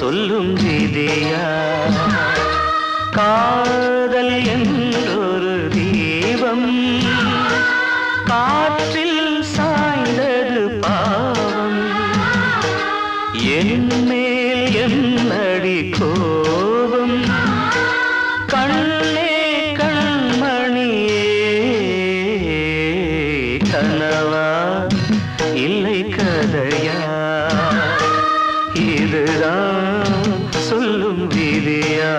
சொல்லும் விதியா காதல் என்றொரு தீபம் காற்றில் சாய்ந்தது பாவம் என் மேல் என்னடி கோபம் கண்ணே கண்மணியே கனவா இல்லை கதையா இதுதான் சொல்லும் விதியா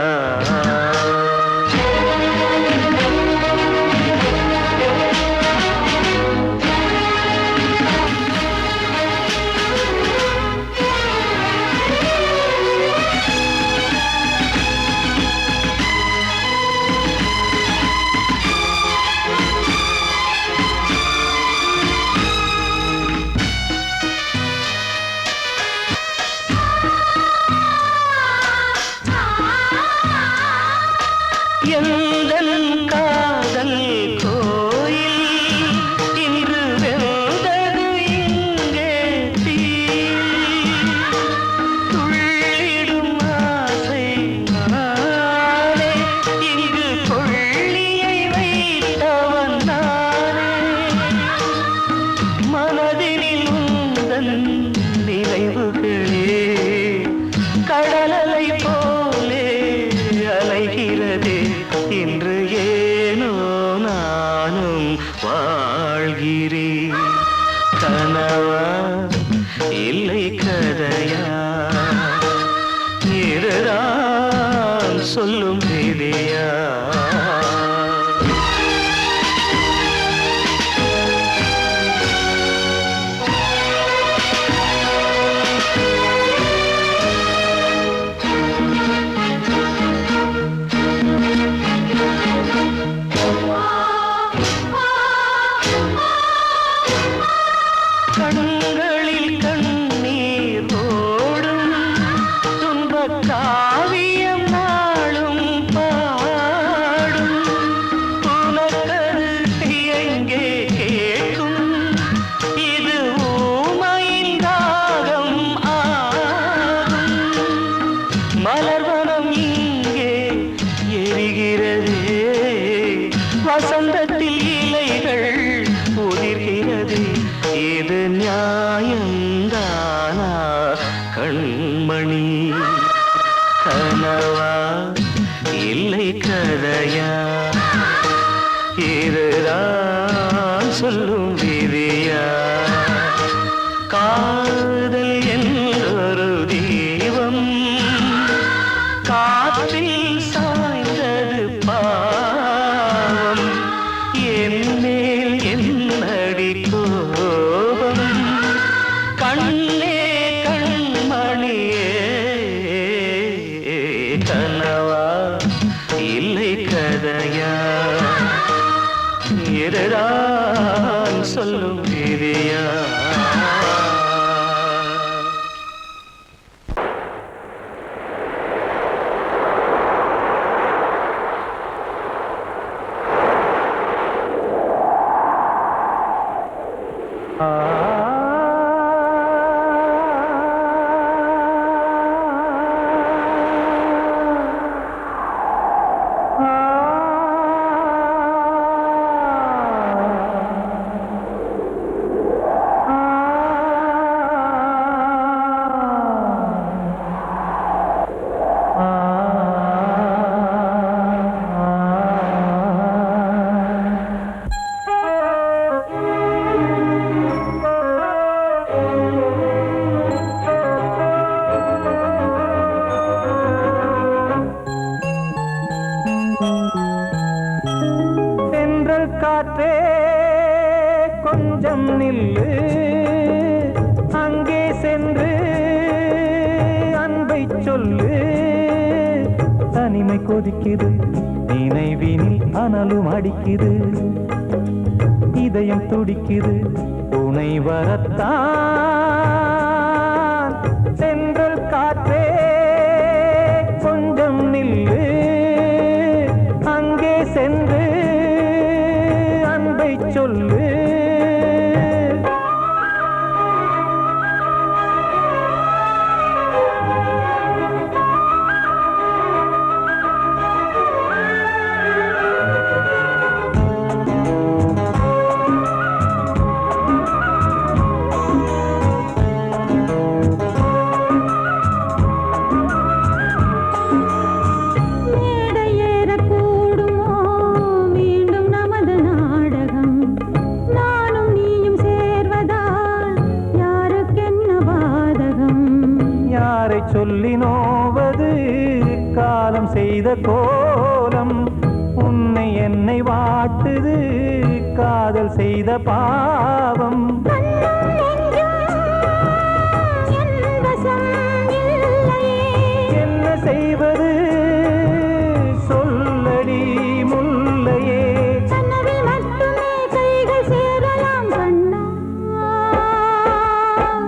எந்தன் காதல் கோயில் இன்று வெந்தது இங்கே தீ துள்ளிடும் ஆசை நானே இங்கு கொள்ளியை வைத்தவன் நானே மனதினில் உந்தன் நினைவுகளே கடலலை போலே அலைகிறதே இன்று ஏனோ நானும் வாழ்கிறேன் கனவா இல்லை கதையா இதுதான் சொல்லும் விதியா கண்களில் கண்ணீர் ஓடும் துன்பக் காவியம் நாளும் பாடும் உனக்கது எங்கே கேட்கும் இது ஊமையின் ராகம் ஆகும் மலர்வனம் இங்கே எரிகிறதே வசந்தத்தில் இலைகள் உதிர்கிறது இது நியாயந்தானா கண்மணி கனவா இல்லை கதையா இதுதான் சொல்லும் விதியா காதல் என்றொரு தீபம் காற்றில் சாய்ந்தது பாவம் என் மேல் என்னடி கோபம் கண்ணே கண்மணியே கனவா இல்லை கதையா இதுதான் சொல்லும் விதியா காற்றே கொஞ்சம் நில்லு அங்கே சென்று அன்பை சொல்லு தனிமை கொதிக்குது நினைவினில் அனலும் அடிக்குது இதயம் துடிக்குது துணை வரத்தான் சென்றல் காற்றே கொஞ்சம் நில்லு அங்கே சென்று அன்பை சொல்லு கோலம் உன்னை என்னை வாட்டுது காதல் செய்த பாவம் என்ன செய்வது சொல்லடி முல்லையே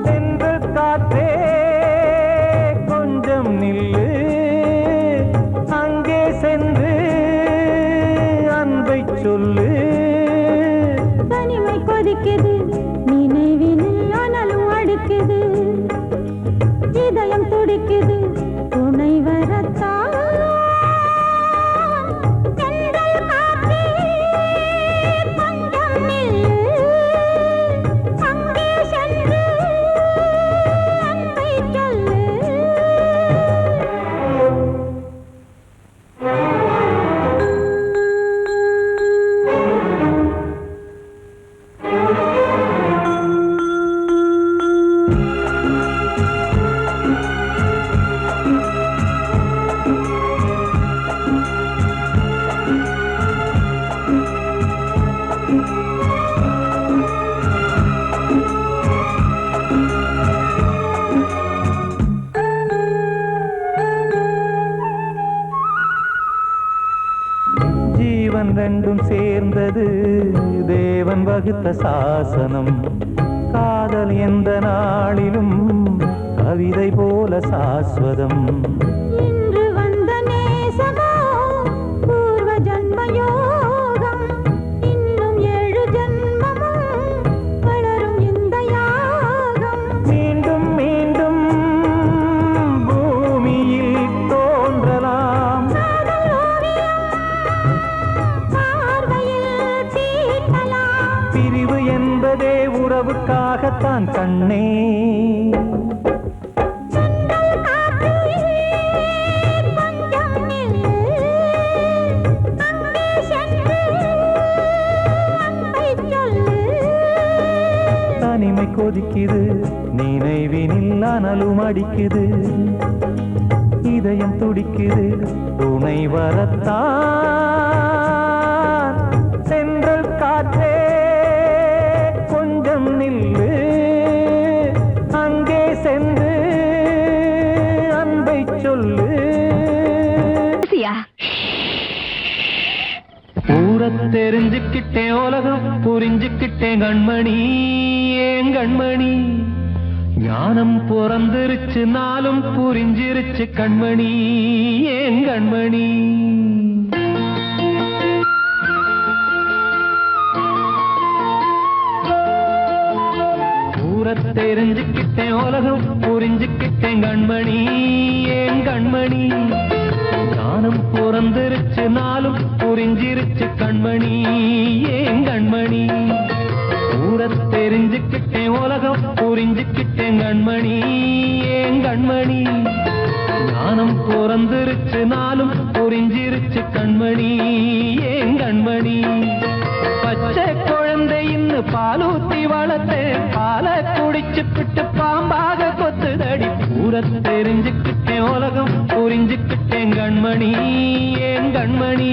சென்று காற்றே கொஞ்சம் நில்லு அங்கே சென்று அன்பை சொல்லு தனிமை கொதிக்குது நினைவினில் ஆனாலும் அடிக்குது இதயம் துடிக்குது துணை வரத்தான் தென்றல் காற்றே கொஞ்சம் நில்லு அங்கே சென்று அன்பை சொல்லு ஜீவன் ரெண்டும் சேர்ந்தது தேவன் வகுத்த சாசனம் காதல் எந்த நாளிலும் கவிதை போல சாஸ்வதம் இன்று வந்த நேசமோ பூர்வ ஜன்ம யோகம் இன்னும் 7 ஜன்மமும் வளரும் இந்த யாகம் மீண்டும் மீண்டும் பூமியில் தோன்றலாம் காதல் ஓவியம் பார்வையில் தீட்டலாம் பிரிவு என்பதே உறவுக்காகத்தான் கண்ணே தென்றல் காற்றே கொஞ்சம் நில்லு அங்கே சென்று அன்பை சொல்லு தனிமை கொதிக்குது நினைவினில் அனலும் அடிக்குது இதயம் துடிக்குது துணை வரத்தான் சென்றல் காற்றே கொஞ்சம் நில்லு அங்கே சென்று அன்பை சொல்லு ஊரத் தெரிஞ்சுக்கிட்டேன் உலகம் புரிஞ்சுக்கிட்டேன் கண்மணி ஏன் கண்மணி ஞானம் பிறந்திருச்சு நாளும் புரிஞ்சிருச்சு கண்மணி ஏன் கண்மணி ஊரத் தெரிஞ்சுக்கிட்டேன் உலகம் புரிஞ்சுக்கிட்டேன் கண்மணி ஏன் கண்மணி ஞானம் பிறந்திருச்சு நாளும் புரிஞ்சிருச்சு கண்மணி ஏன் கண்மணி ஊரத் தெரிஞ்சுக்கிட்டேன் உலகம் புரிஞ்சுக்கிட்டேன் கண்மணி ஏன் கண்மணி ஞானம் பிறந்திருச்சு நாளும் புரிஞ்சிருச்சு கண்மணி ஏன் கண்மணி பச்சை குழந்தை இன்னும் பாலூத்தி வளர்த்தேன் பாலை குடிச்சு பிட்டு பாம்பாக கொத்துதடி ஊரத் தெரிஞ்சுக்கிட்டேன் உலகம் புரிஞ்சுக்கிட்டேன் கண்மணி ஏன் கண்மணி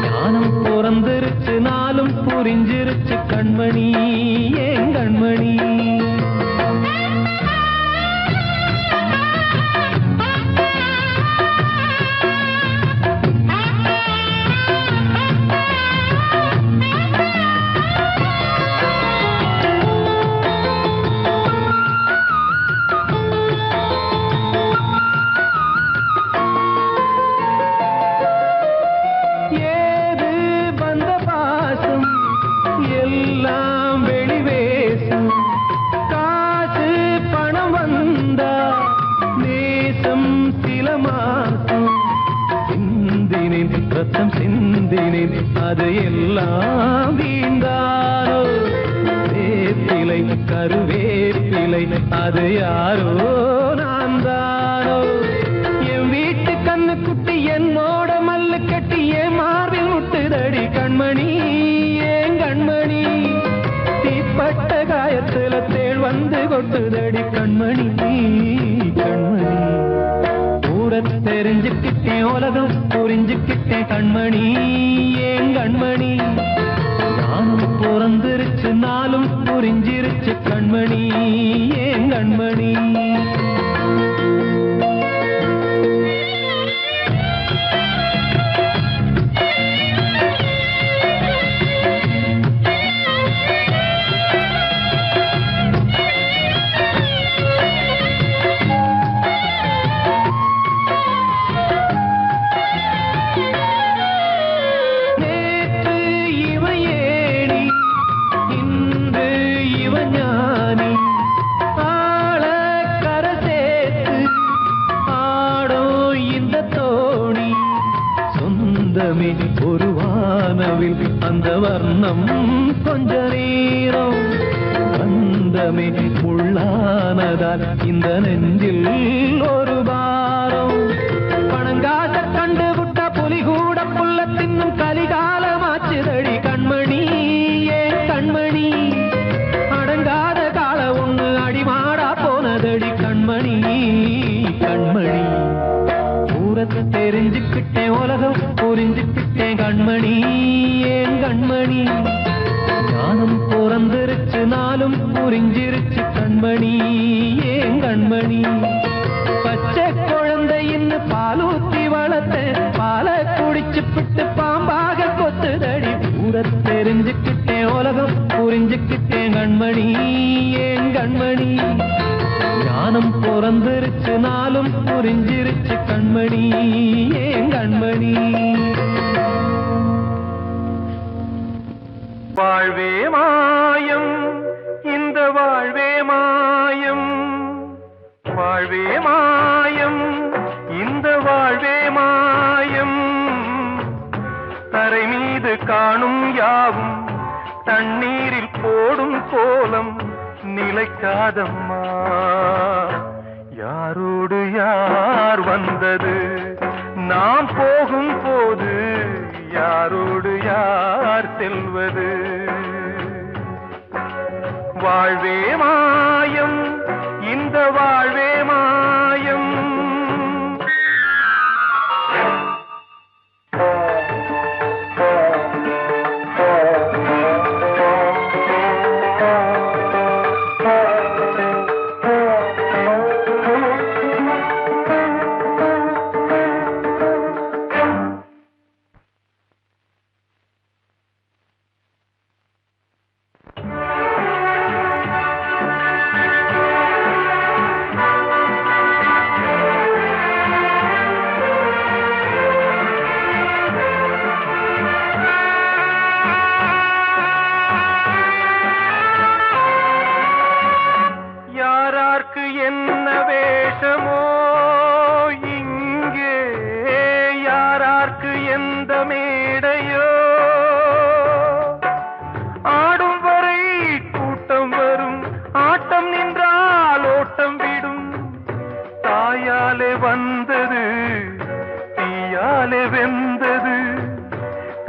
ஞானம் பிறந்திருச்சு நாளும் புரிஞ்சிருச்சு கண்மணி ஏன் கண்மணி ஏது வந்த பாசம் எல்லாம் வெளிவேசம் காசு பணம் வந்தா நேசம் சில மாசம் சிந்தினேன் ரத்தம் சிந்தினேன் அது எல்லாம் வீண்டாரோ வேப்பிலை கருவேப்பிலை அது யாரோ நான் தானோ என் வீட்டு கண்ணு குட்டி என்னோட மல்லு கட்டி என் மார்பில் முட்டுதடி கண்மணி ஏன் கண்மணி தீப்பட்ட காயத்துல தேள் வந்து கொட்டுதடி கண்மணி கண்மணி ஊரை தெரிஞ்சுக்கிட்டேன் உலகம் புரிஞ்சுக்கிட்டேன் கண்மணி ஏன் கண்மணி நானும் பிறந்திருச்சு நாளும் புரிஞ்சிருச்சு கண்மணி ஏன் கண்மணி ஒரு வானவில் அந்த வர்ணம் கொஞ்ச நேரம் வந்தமே உள்ளானதால் இந்த நெஞ்சில் ஒரு பாரம் பணங்காச கண்டு விட்ட புலி கூட புல்ல தின்னும் கலிகாலமாச்சுதடி கண்மணி ஏன் கண்மணி அடங்காத கால ஒண்ணு அடிமாடா போனதடி கண்மணி கண்மணி ஊரத்தை தெரிஞ்சுக்கிட்டேன் உலகம் புரிஞ்சுக்கிட்டேன் கண்மணி ஏன் கண்மணி ஞானம் பிறந்திருச்சு நாளும் புரிஞ்சிருச்சு கண்மணி ஏன் கண்மணி பச்சை குழந்தையின் பாலூத்தி வளர்த்த பாலை குடிச்சு பிட்டு பாம்பாக கொத்துதடி ஊரத்தை தெரிஞ்சுக்கிட்டேன் உலகம் புரிஞ்சுக்கிட்டேன் கண்மணி ஏன் கண்மணி ஞானம் பிறந்திருச்சு நாளும் புரிஞ்சிருச்சு கண்மணி ஏன் கண்மணி வாழ்வே மாயம் இந்த வாழ்வே மாயம் வாழ்வே மாயம் இந்த வாழ்வே மாயம் தரை மீது காணும் யாவும் தண்ணீரில் போடும் கோலம் நிலைக்காதம்மா யாரோடு யார் வந்தது நாம் போகும் போது யாரோடு யார் செல்வது வாழ்வே மாயம் இந்த வாழ்வே மாயம் என்ன வேஷமோ இங்கே யாரார்க்கு எந்த மேடையோ ஆடும் வரை கூட்டம் வரும் ஆட்டம் நின்றால் ஓட்டம் விடும் தாயாலே வந்தது தீயாலே வெந்தது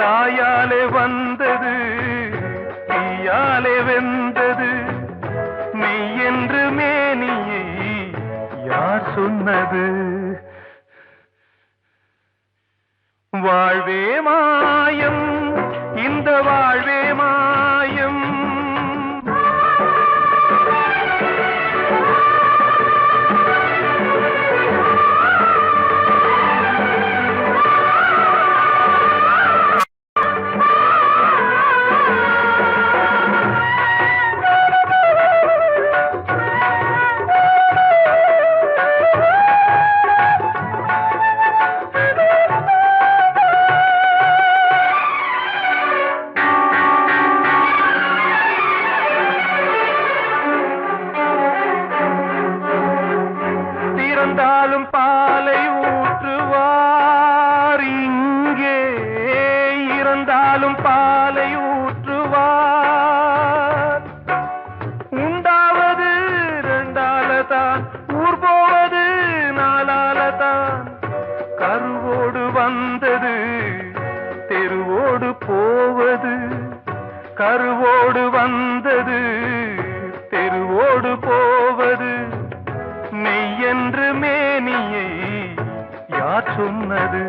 தாயாலே வந்தது தீயாலே வெந்தது மெய் என்று மேனியை யார் சொன்னது வாழ்வே மாயம் இந்த வாழ்வே மாயம் இறந்தாலும் பாலை ஊற்றுவார் இங்கே இறந்தாலும் பாலை ஊற்றுவார் உண்டாவது ரெண்டாலதான் ஊர் போவது நாலாலதான் கருவோடு வந்தது தெருவோடு போவது கருவோடு வந்தது தெருவோடு போவது மெய் என்று மேனியை சொன்னது.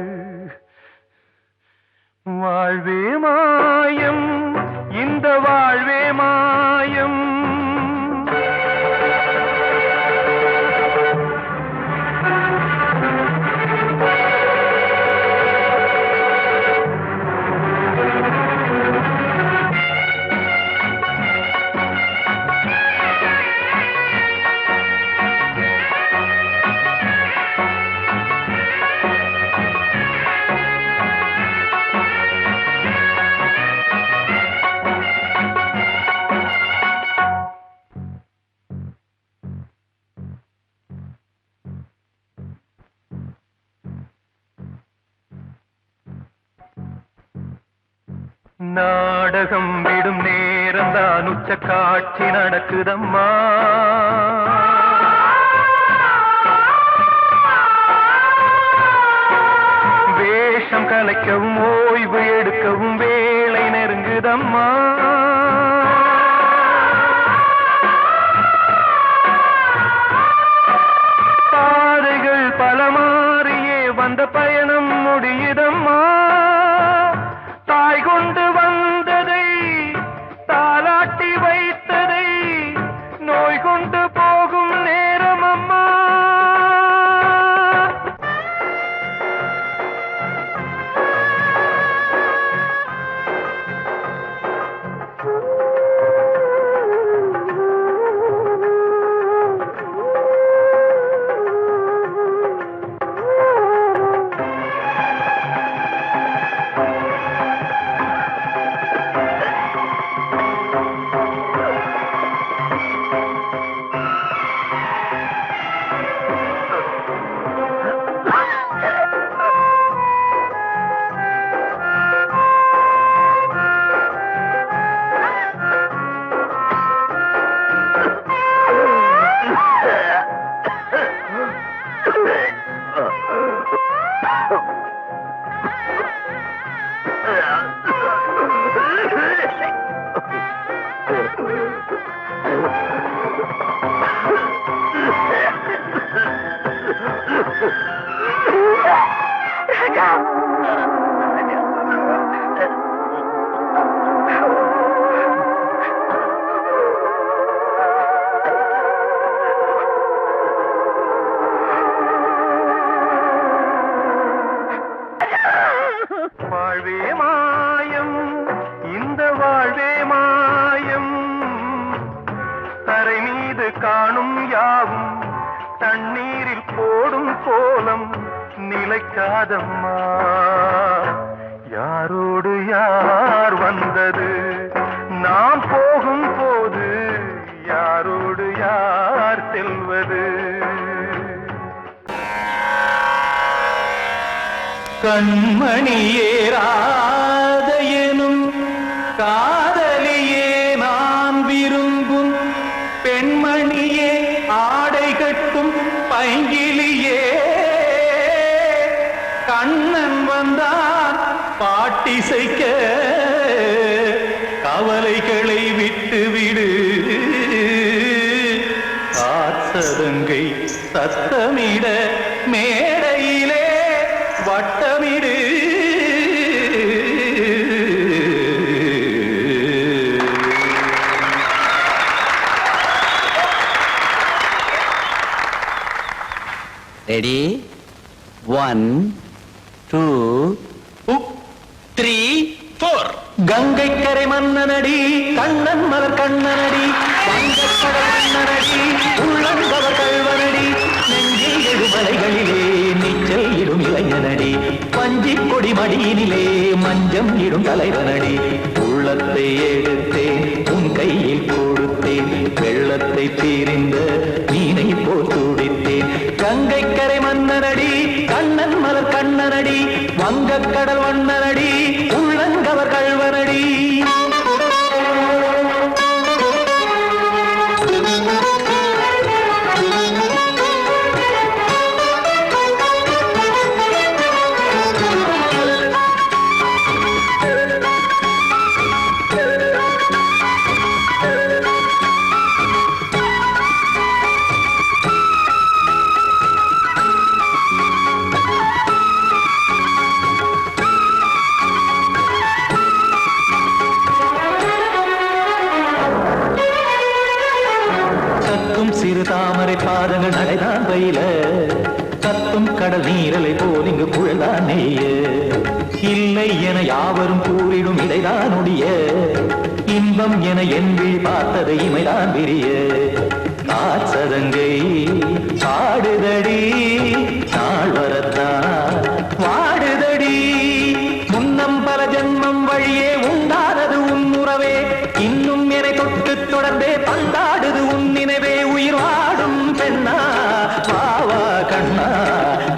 வாழ்வே மாயம், இந்த வாழ்வே மாயம். நாடகம் விடும் நேரம்தான் உச்ச காட்சி நடக்குதம்மா. வேஷம் கலைக்கவும் ஓய்வு எடுக்கவும் வேளை நெருங்குதம்மா. பாதைகள் பல மாறியே வந்த பயணம் முடியுதம்மா. தாய் கொண்டு வந்ததை தாலாட்டி வைத்ததை நோய் கொண்டு போகும் நேரம் அம்மா. வாழ்வே மாயம், இந்த வாழ்வே மாயம். தரை மீது காணும் யாவும் தண்ணீரில் போடும் கோலம் நிலைக்காதம்மா. யாரோடு யார் வந்தது நாம் போகும் போது, யாரோடு யார் செல்வது. கண்மணியேராத எனும் காதலியே நான் விரும்பும் பெண்மணியே, ஆடை கட்டும் பைங்கிலியே. கண்ணன் வந்தான் பாட்டிசைக்க, கவலைகளை விட்டுவிடு. காசதங்கை சத்தமிட மேடையிலே வட்டமிடு. ரெடி? 1 2 3 4. கங்கை கரை மன்னனடி, கண்ணன் மலர் கண்ணனடி, வங்கக்கடல் மன்னனடி, உள்ளங்கவர் கல்வனடி, நெஞ்சில் எழுமலைகளிலே நீச்சல் இடும் இளைஞனடி, பஞ்சிக் கொடி மடியினிலே மஞ்சம் இடும் தலைவனடி. உள்ளத்தை எடுத்தேன் உன் கையில் கொடுத்தேன், வெள்ளத்தை தீரிந்த மீனை போல் துடித்தேன். கங்கை கரை மன்னனடி, கண்ணன் மலர் கண்ணனடி, வங்கக்கடல் வண்ணனடி, உள்ளங்கவர் கல்வனடி. யாவரும் கூறிடும் இதைதான் ஒடிய இன்பம் என என் விழி பார்த்தது இமைதான் விரிய காற்சதங்கை பாடுதடி நாள் வரத்தான் வாடுதடி முன்னம் பல ஜென்மம் வழியே உண்டானது உன் உறவே இன்னும் என்னை தொட்டு தொடர்ந்தே பந்தாடுது உன் நினைவே உயிர் வாடும் பெண்ணா வாவா கண்ணா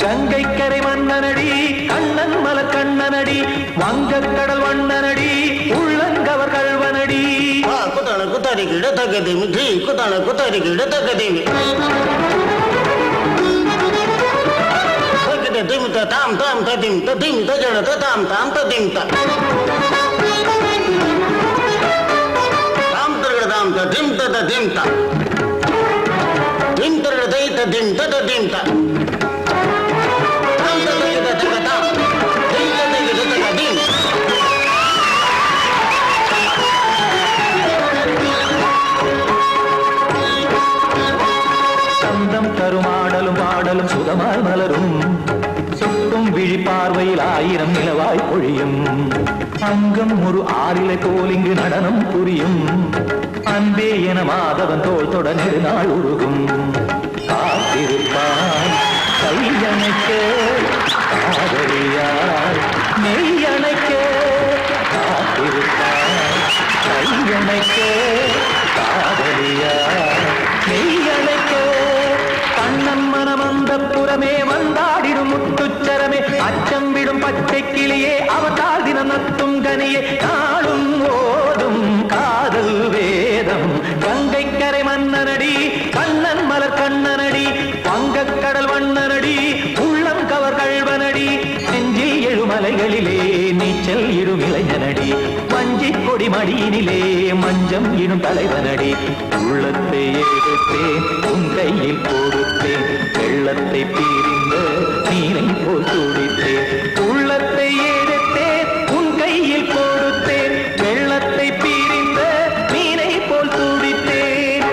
கங்கை கரை மன்னனடி கண்ணன் மலர் கண்ணனடி வங்கக் கடல் வண்ணனடி உள்ளங்கவர் கல்வனடி குத்தான குத்தாரி கிட தகதிமி டி குத்தான குத்தாரி கிட தகதிமி தகதி திம் தாம் தாம் ததிம் ததிம் தஜட தாம் தாம் ததிம் தாம் தரகட தாம் ததிம் ததிம் தாம் திம் தரகட தை ததிம் ததிம் தாம் தாம் தரகட தகத தாம் திம் தரகட தகதிம் சந்தம் கருமாடலும் பாடலும் சுகமாய் மலரும் சுட்டும் விழி பார்வையில் ஆயிரம் நிலவாய் பொழியும் அங்கம் ஒரு ஆறிலை போல் இங்கு நடனம் புரியும் அன்பே என மாதவன் தோள் தொட நெடுநாள் உருகும் காத்திருப்பான் கையணைக்க காதலியார் மெய்யணைக்க காத்திருப்பான் கையணைக்க காதலியார் மெய்யணைக்க கண்ணன் மனமந்த புறமே வந்தாடிடும் முத்துச்சரமே அச்சம் விடும் பச்சை கிளியே அவதால் தினம் நத்தும் கனியே நாளும் ஓடும் காதல் வேதம் கங்கை கரை மன்னனடி கண்ணன் மலர் கண்ணனடி வங்கக் கடல் வண்ணனடி உள்ளம் கவர் கல்வனடி நெஞ்சில் எழுமலைகளிலே நீச்சல் இடும் இளைஞனடி வஞ்சி கொடி மடியினிலே மஞ்சம் இடும் தலைவனடி உள்ளத்தை எடுத்தேன் உன் கையில் கொடுத்தேன் வெள்ளத்தை பிரிந்த நீரை போல் துடித்தேன் உள்ளத்தை எடுத்தேன் உன் கையில் கொடுத்தேன் வெள்ளத்தை பிரிந்த நீரை போல் துடித்தேன்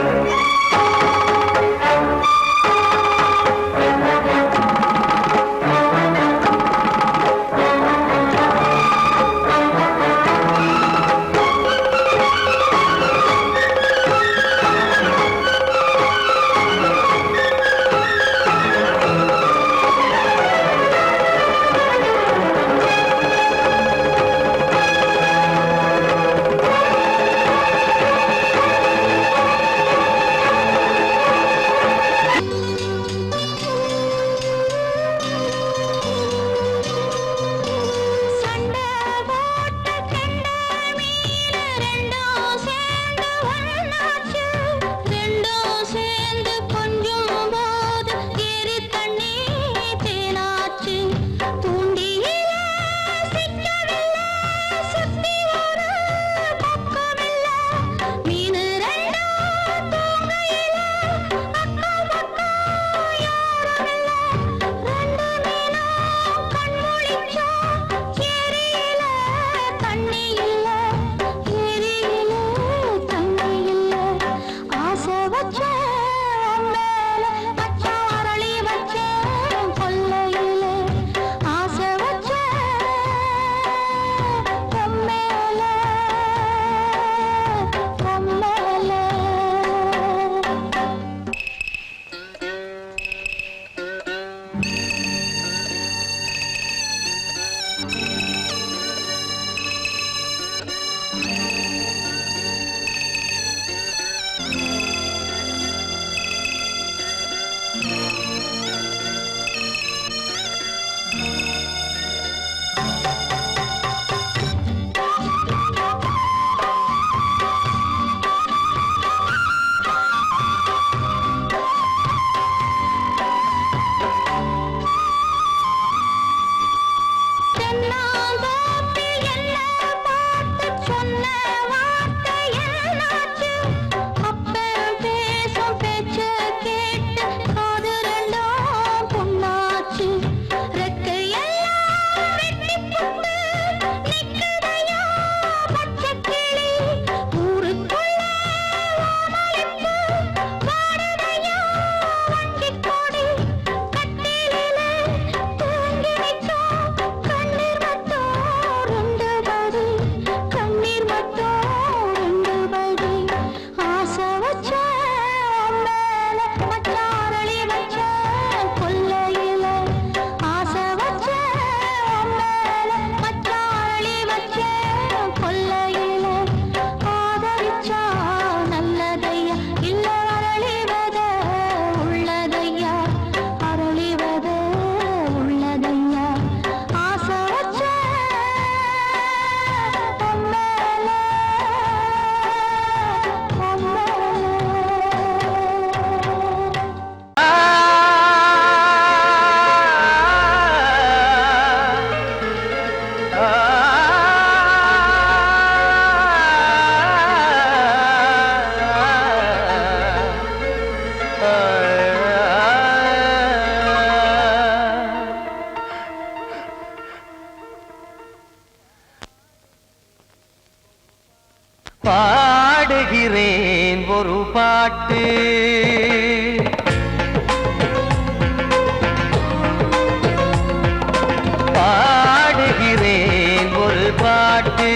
பாடுகிறேன் ஒரு பாட்டு பாடுகிறேன் ஒரு பாட்டு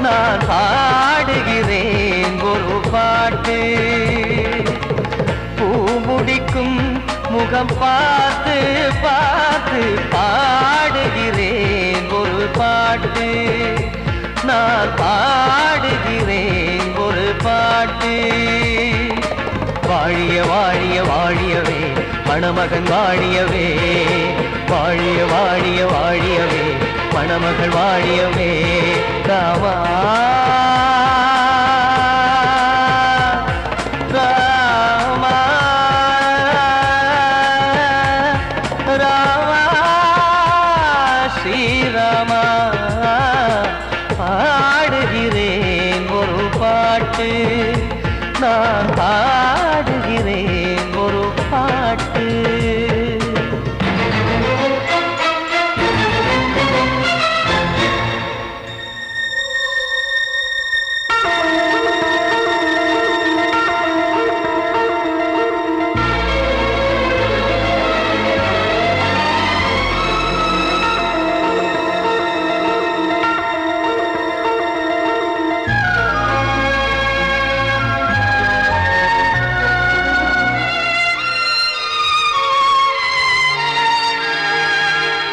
நான் பாடுகிறேன் ஒரு பாட்டு பூ முடிக்கும் முகம் பார்த்து பார்த்து பாடுகிறேன் ஒரு பாட்டு நான் பாடுகிறேன் ஒரு பாட்டு வாழிய வாழிய வாழியவே மணமகன் வாழியவே வாழிய வாழிய வாழியவே மணமகள் வாழியவே ராமா ராமா ராமா ஸ்ரீராமா பாடுகிறேன் ஒரு பாட்டு நான் பாடுகிறேன் ஒரு பாட்டு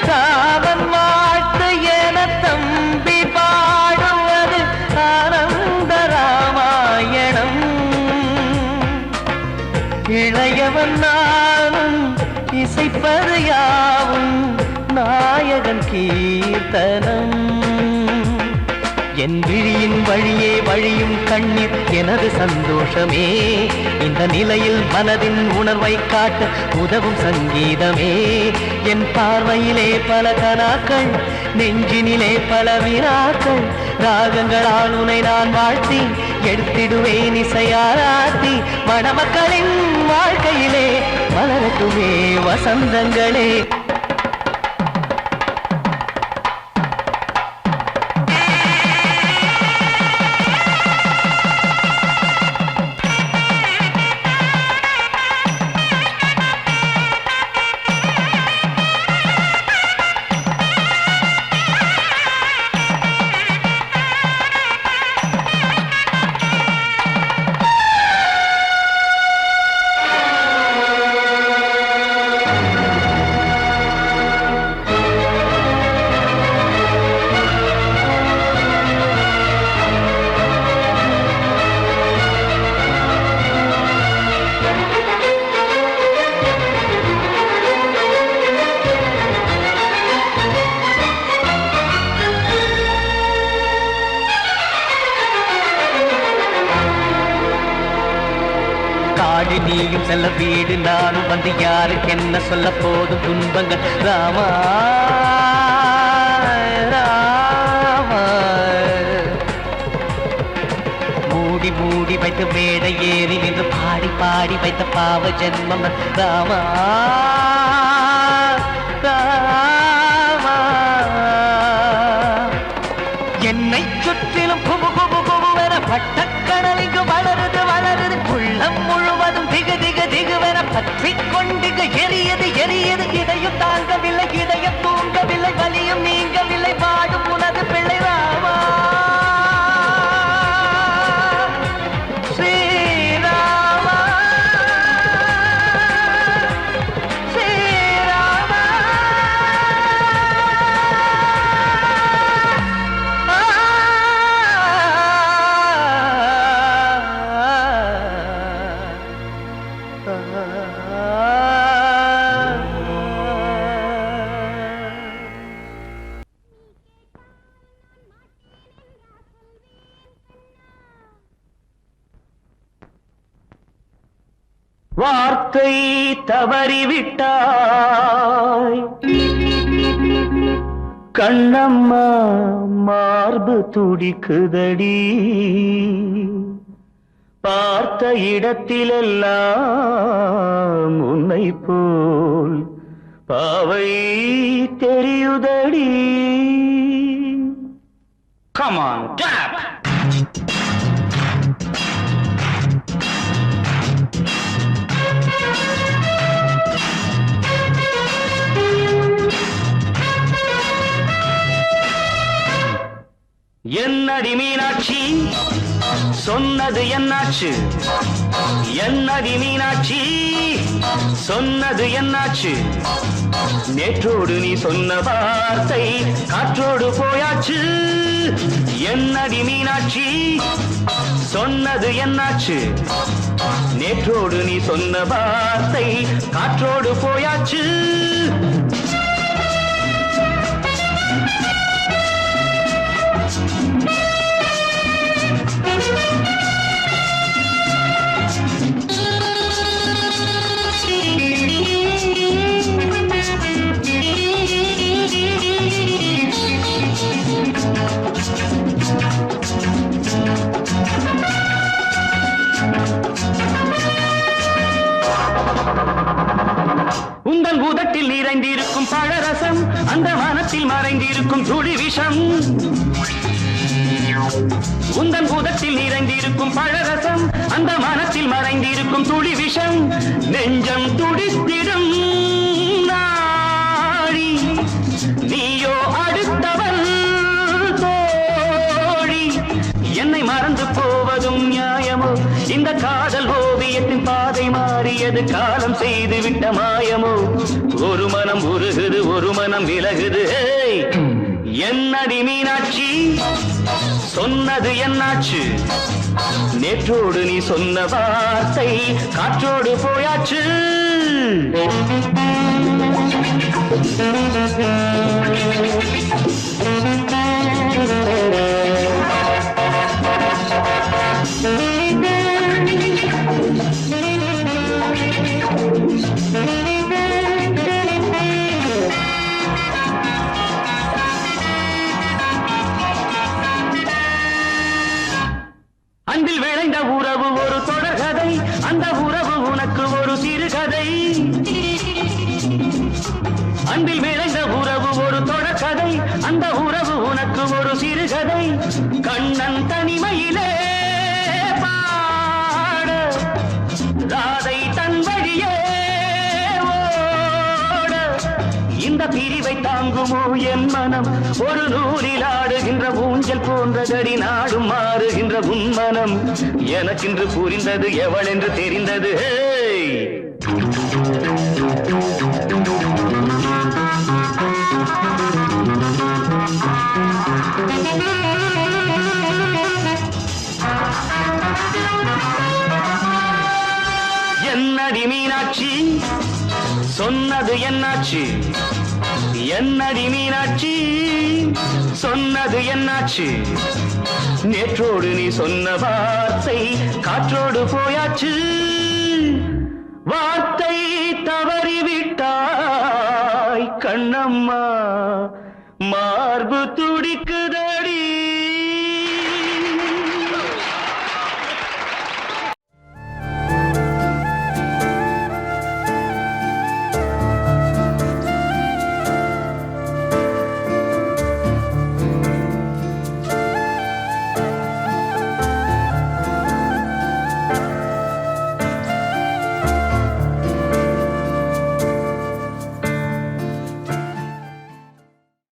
ராமன் வாழ்த்து என தம்பி பாடுவது ஆனந்த ராமாயணம் இளையவன் நானும் இசைப்பது யாவும் நாயகன் கீர்த்தனம் என் விழியின் வழியே வழியும் கண்ணீர் எனது சந்தோஷமே இந்த நிலையில் மனதின் உணர்வை காட்ட உதவும் சங்கீதமே என் பார்வையிலே பல கனாக்கள் நெஞ்சினிலே பல வினாக்கள் ராகங்களால் உனை நான் வாழ்த்தி எடுத்திடுவேன் இசையாராத்தி மணமக்களின் வாழ்க்கையிலே மலரட்டுமே வசந்தங்களே காடு நீயும் செல்ல வீடு நானும் வந்து யாருக்கு என்ன சொல்ல போதும் துன்பங்கள் ராமா ராமா மூடி மூடி வைத்து மேடை ஏறி நின்று பாடி பாடி வைத்த பாவ ஜென்மம் ராமா ராமா என்னை சுற்றிலும் குபு குபு குபுவென பட்டக்கடல் இங்கு வளருது வளருது உள்ளம் முழுவதும் திகு திகு திகுவென பற்றிக் கொண்டிகு எரியது எரியது இதையும் தாங்கவில்லை இதயம் தூங்கவில்லை வலியும் நீங்கவில்லை பாடும் உனது பிள்ளை ராமா ஸ்ரீராமா ஸ்ரீராமா வார்த்தை தவறிவிட்டாய் கண்ணம்மா மார்பு துடிக்குதடி பார்த்த இடத்திலெல்லாம் உன்னை போல் பாவை தெரியுதடி. Come on, tap! என்னடி மீனாட்சி சொன்னது என்னாச்சு? என்னடி மீனாட்சி சொன்னது என்னாச்சு? நேற்றோடு நீ சொன்ன வார்த்தை காற்றோடு போயாச்சு. என்னடி மீனாட்சி சொன்னது என்னாச்சு? நேற்றோடு நீ சொன்ன வார்த்தை காற்றோடு போயாச்சு. உந்தன் பூதத்தில் நிறைந்திருக்கும் பழரசம் அந்த மனத்தில் மறைந்திருக்கும் துளி விஷம். உந்தன் பூதத்தில் நிறைந்திருக்கும் பழரசம் அந்த மனத்தில் மறைந்திருக்கும் துளி விஷம். நெஞ்சம் துடித்திடும் நாடி நீயோ அடுத்தவள் தோழி. என்னை மறந்து போவதும் நியாயமோ? இந்த காதல் ஓவியத்தின் பாதை மாறியது காலம் செய்து விட்ட மாயமோ? ஒரு மனம் உருகுது ஒரு மனம் விலகுது. என்னடி மீனாட்சி சொன்னது என்னாச்சு? நேற்றோடு நீ சொன்ன வார்த்தை காற்றோடு போயாச்சு. அன்பில் விளைந்த உறவு ஒரு தொடர்கதை, அந்த உறவு உனக்கு ஒரு சிறுகதை. அன்பில் விளைந்த உறவு ஒரு தொடர்கதை, அந்த உறவு உனக்கு ஒரு சிறுகதை. கண்ணன் தனிமையிலே பாட ராதை தன் வழியே ஓட. இந்த பிரிவை தாங்குமோ என் மனம்? ஒரு நூலில் ஆடுகின்ற ஊஞ்சல் போன்றதடி நாடும் மாறுகின்ற உன்மனம். எனக்கென்று புரிந்தது எவள் என்று தெரிந்தது. என்னடி மீனாட்சி சொன்னது என்னாச்சு? என்னடி மீனாட்சி சொன்னது என்னாச்சு? நேற்றோடு நீ சொன்ன வார்த்தை காற்றோடு போயாச்சு. வார்த்தை தவறு